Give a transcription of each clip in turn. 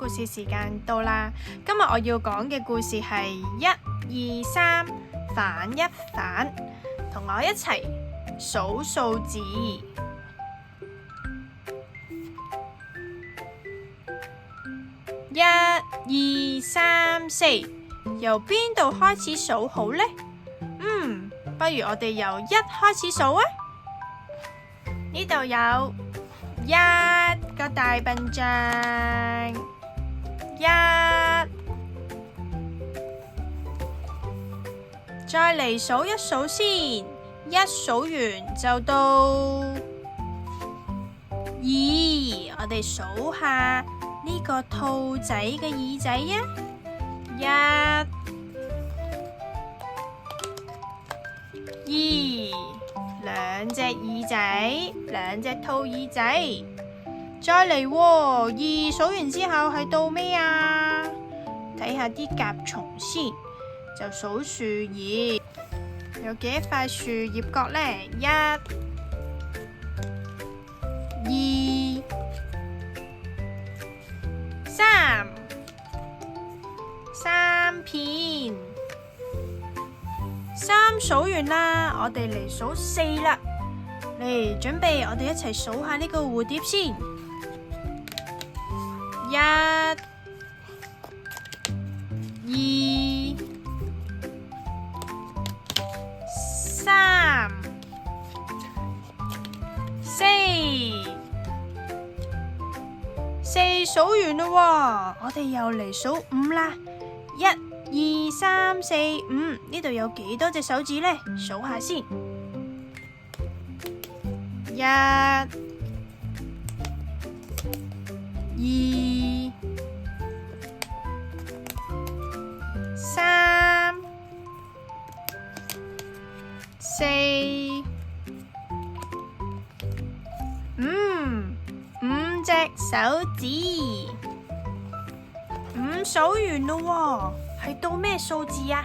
故事時間到啦！今日我要講嘅故事係1、2、3反一反，同我一齊數數字。1、2、3、4，由邊度開始數好呢？不如我哋由1開始數啊！呢度有1個大笨象，1，再嚟數一數先，一數完就到2，我哋數下呢個兔仔嘅耳仔啊，1、2，兩隻耳仔，兩隻兔耳仔。再嚟喎，2數完之後係到咩啊？睇下啲甲蟲先，就數樹葉，有幾多塊樹葉角呢？1、2、3，三片。3數完啦，我哋嚟數4啦。嚟，準備，我哋一齊數下呢個蝴蝶先。1、2、3、4。4數完啦，我哋又嚟數5啦。1、2、3、4、5，呢度有幾多隻手指呢？數下先。1、2、3、4、5隻手指。5數完咯，係到咩數字啊？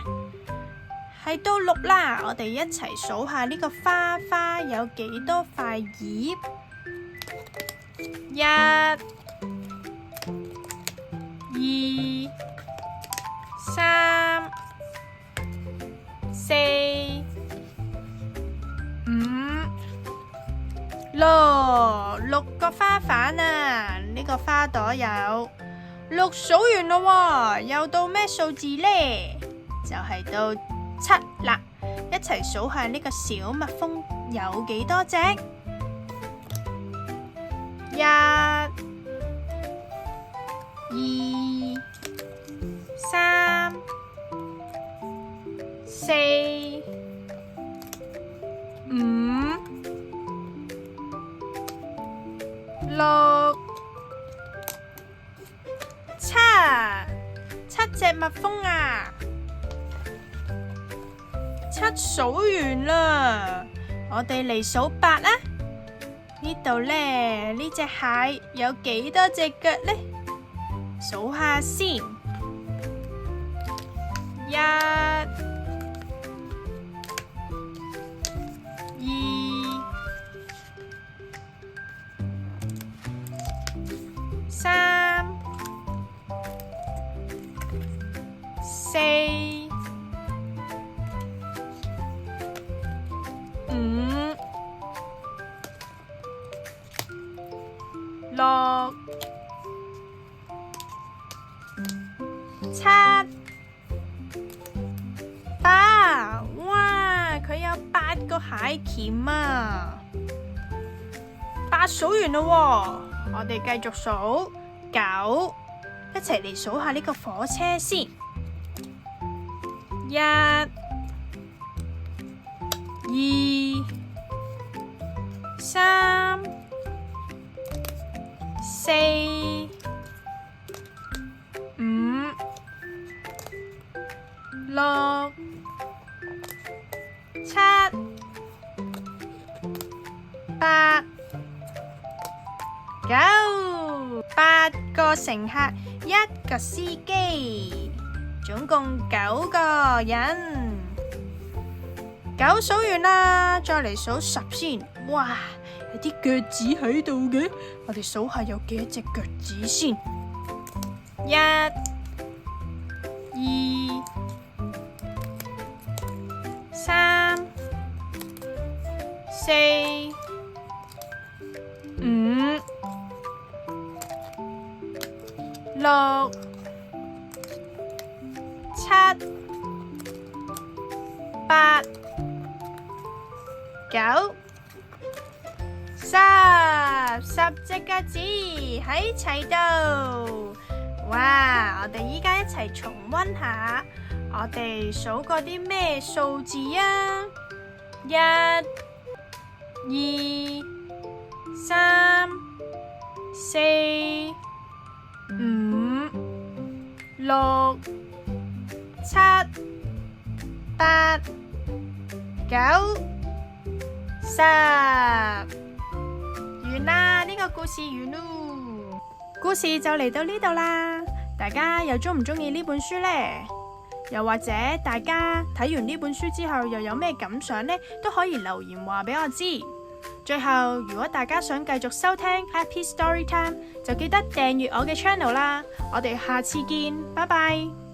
係到6啦，我哋一齊數下呢個花花有幾多塊葉。1、2、3、4、5、6個花瓣啊！呢個花朵有6數完咯，又到咩數字呢？就係到7啦，一齊數下呢個小蜜蜂有幾多隻？1、2、3、4、5、6、7隻蜜蜂啊！7數完啦，我哋嚟數8啦。呢度呢，呢隻蟹有幾多隻腳呢？數下先。1、2、3、4、5、6、7、8，哇！佢有8個蟹鉗啊！8數完咯，我哋繼續數9，一齊嚟數下呢個火車先。1、2、3、4、5、6、7、8、9， 8個乘客，1個司機，總共9個人。9數完啦，再嚟數10先。哇，有啲腳趾喺度嘅，我哋數下有幾多隻腳趾先。1、2、3、4、5、6、7、8、9、10隻腳趾喺齊度。哇！我哋依家一齊重溫下，我哋數過啲咩數字啊？1、2、3、4、5、6、7、8、9、10。完啦，呢個故事完咯。故事就嚟到呢度啦，大家又鍾唔鍾意呢本書呢？又或者大家睇完呢本書之後又有咩感想呢？都可以留言話俾我知。最後，如果大家想繼續收聽 Happy Story Time，就記得訂閱我嘅 channel 啦。我哋下次見，拜拜。